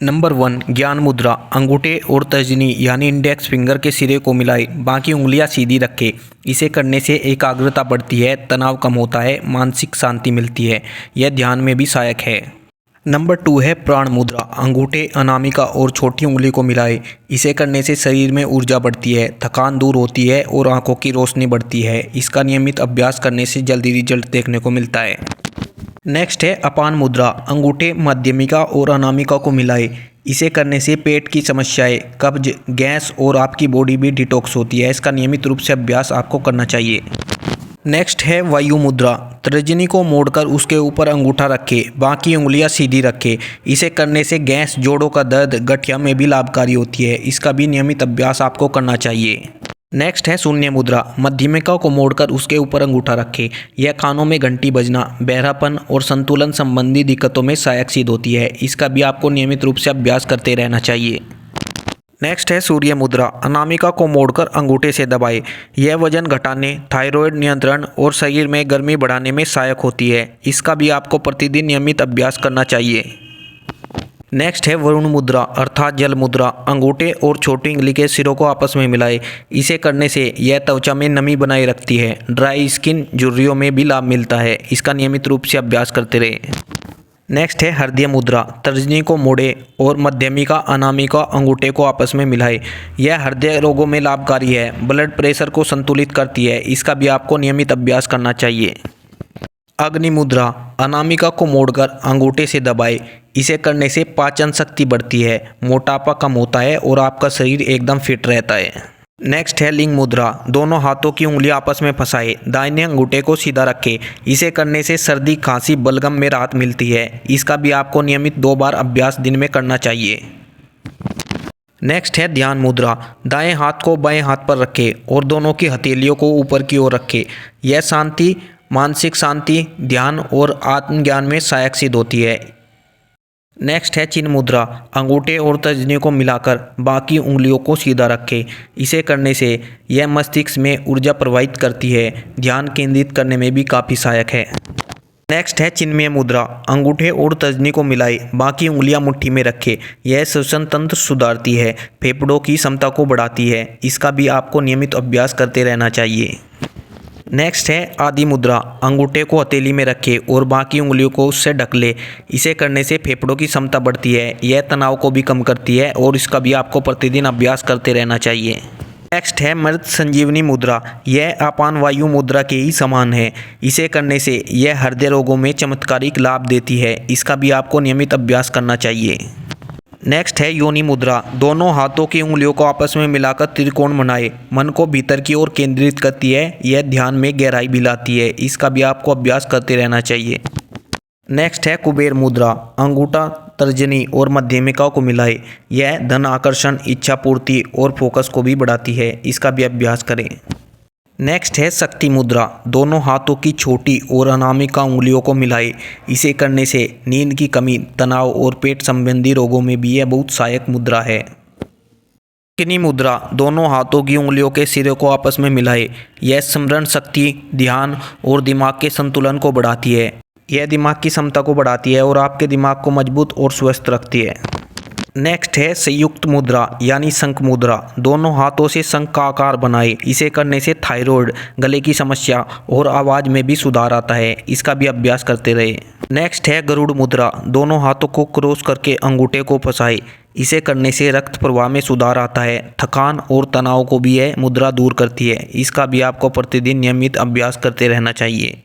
Number 1, ज्ञान मुद्रा। अंगूठे और तर्जनी यानी इंडेक्स फिंगर के सिरे को मिलाए, बाकी उंगलियां सीधी रखें। इसे करने से एकाग्रता बढ़ती है, तनाव कम होता है, मानसिक शांति मिलती है। यह ध्यान में भी सहायक है। नंबर 2 है प्राण मुद्रा। अंगूठे, अनामिका और छोटी उंगली को मिलाए। इसे करने से शरीर में ऊर्जा बढ़ती है, थकान दूर होती है और आंखों की रोशनी बढ़ती है। इसका नियमित अभ्यास करने से जल्दी रिजल्ट देखने को मिलता है। नेक्स्ट है अपान मुद्रा। अंगूठे, मध्यमिका और अनामिका को मिलाए। इसे करने से पेट की समस्याएं, कब्ज, गैस और आपकी बॉडी भी डिटॉक्स होती है। इसका नियमित रूप से अभ्यास आपको करना चाहिए। नेक्स्ट है वायु मुद्रा। तर्जनी को मोड़कर उसके ऊपर अंगूठा रखें, बाकी उंगलियां सीधी रखें। इसे करने से गैस, जोड़ों का दर्द, गठिया में भी लाभकारी होती है। इसका भी नियमित अभ्यास आपको करना चाहिए। नेक्स्ट है शून्य मुद्रा। मध्यमिका को मोड़कर उसके ऊपर अंगूठा रखें। यह कानों में घंटी बजना, बहरापन और संतुलन संबंधी दिक्कतों में सहायक सिद्ध होती है। इसका भी आपको नियमित रूप से अभ्यास करते रहना चाहिए। नेक्स्ट है सूर्य मुद्रा। अनामिका को मोड़कर अंगूठे से दबाएं। यह वजन घटाने, थायराइड नियंत्रण और शरीर में गर्मी बढ़ाने में सहायक होती है। इसका भी आपको प्रतिदिन नियमित अभ्यास करना चाहिए। नेक्स्ट है वरुण मुद्रा अर्थात जल मुद्रा। अंगूठे और छोटी उंगली के सिरों को आपस में मिलाएं। इसे करने से यह त्वचा में नमी बनाए रखती है। ड्राई स्किन, झुर्रियों में भी लाभ मिलता है। इसका नियमित रूप से अभ्यास करते रहें। नेक्स्ट है हृदय मुद्रा। तर्जनी को मोड़े और मध्यमिका, अनामिका, अंगूठे को आपस में मिलाएं। यह हृदय रोगों में लाभकारी है, ब्लड प्रेशर को संतुलित करती है। इसका भी आपको नियमित अभ्यास करना चाहिए। अग्नि मुद्रा। अनामिका को मोड़कर अंगूठे से दबाएं। इसे करने से पाचन शक्ति बढ़ती है, मोटापा कम होता है और आपका शरीर एकदम फिट रहता है। नेक्स्ट है लिंग मुद्रा। दोनों हाथों की उंगलियां आपस में फंसाएं, दाहिने अंगूठे को सीधा रखें। इसे करने से सर्दी, खांसी, बलगम में राहत मिलती है। इसका भी आपको नियमित 2 बार अभ्यास दिन में करना चाहिए। नेक्स्ट है ध्यान मुद्रा। दाएं हाथ को बाएं हाथ पर रखें और दोनों की हथेलियों को ऊपर की ओर रखें। यह शांति, मानसिक शांति, ध्यान और आत्मज्ञान में सहायक सिद्ध होती है। नेक्स्ट है चिन्ह मुद्रा। अंगूठे और तर्जनी को मिलाकर बाकी उंगलियों को सीधा रखें। इसे करने से यह मस्तिष्क में ऊर्जा प्रवाहित करती है, ध्यान केंद्रित करने में भी काफ़ी सहायक है। नेक्स्ट है चिन्मय मुद्रा। अंगूठे और तर्जनी को मिलाएं, बाकी उंगलियां मुट्ठी में रखें। यह श्वसन तंत्र सुधारती है, फेफड़ों की क्षमता को बढ़ाती है। इसका भी आपको नियमित अभ्यास करते रहना चाहिए। नेक्स्ट है आदि मुद्रा। अंगूठे को हथेली में रखें और बाकी उंगलियों को उससे ढक ले। इसे करने से फेफड़ों की क्षमता बढ़ती है, यह तनाव को भी कम करती है और इसका भी आपको प्रतिदिन अभ्यास करते रहना चाहिए। नेक्स्ट है मृत संजीवनी मुद्रा। यह अपान वायु मुद्रा के ही समान है। इसे करने से यह हृदय रोगों में चमत्कारिक लाभ देती है। इसका भी आपको नियमित अभ्यास करना चाहिए। नेक्स्ट है योनि मुद्रा। दोनों हाथों की उंगलियों को आपस में मिलाकर त्रिकोण बनाएं। मन को भीतर की ओर केंद्रित करती है, यह ध्यान में गहराई भी लाती है। इसका भी आपको अभ्यास करते रहना चाहिए। नेक्स्ट है कुबेर मुद्रा। अंगूठा, तर्जनी और मध्यमिका को मिलाएं। यह धन आकर्षण, इच्छा पूर्ति और फोकस को भी बढ़ाती है। इसका भी अभ्यास करें। नेक्स्ट है शक्ति मुद्रा। दोनों हाथों की छोटी और अनामिका उंगलियों को मिलाएं। इसे करने से नींद की कमी, तनाव और पेट संबंधी रोगों में भी यह बहुत सहायक मुद्रा है। अग्नि मुद्रा। दोनों हाथों की उंगलियों के सिरे को आपस में मिलाएं। यह स्मरण शक्ति, ध्यान और दिमाग के संतुलन को बढ़ाती है। यह दिमाग की क्षमता को बढ़ाती है और आपके दिमाग को मजबूत और स्वस्थ रखती है। नेक्स्ट है संयुक्त मुद्रा यानी शंख मुद्रा। दोनों हाथों से शंख का आकार बनाएं। इसे करने से थायराइड, गले की समस्या और आवाज़ में भी सुधार आता है। इसका भी अभ्यास करते रहे। नेक्स्ट है गरुड़ मुद्रा। दोनों हाथों को क्रॉस करके अंगूठे को फंसाएं। इसे करने से रक्त प्रवाह में सुधार आता है, थकान और तनाव को भी यह मुद्रा दूर करती है। इसका भी आपको प्रतिदिन नियमित अभ्यास करते रहना चाहिए।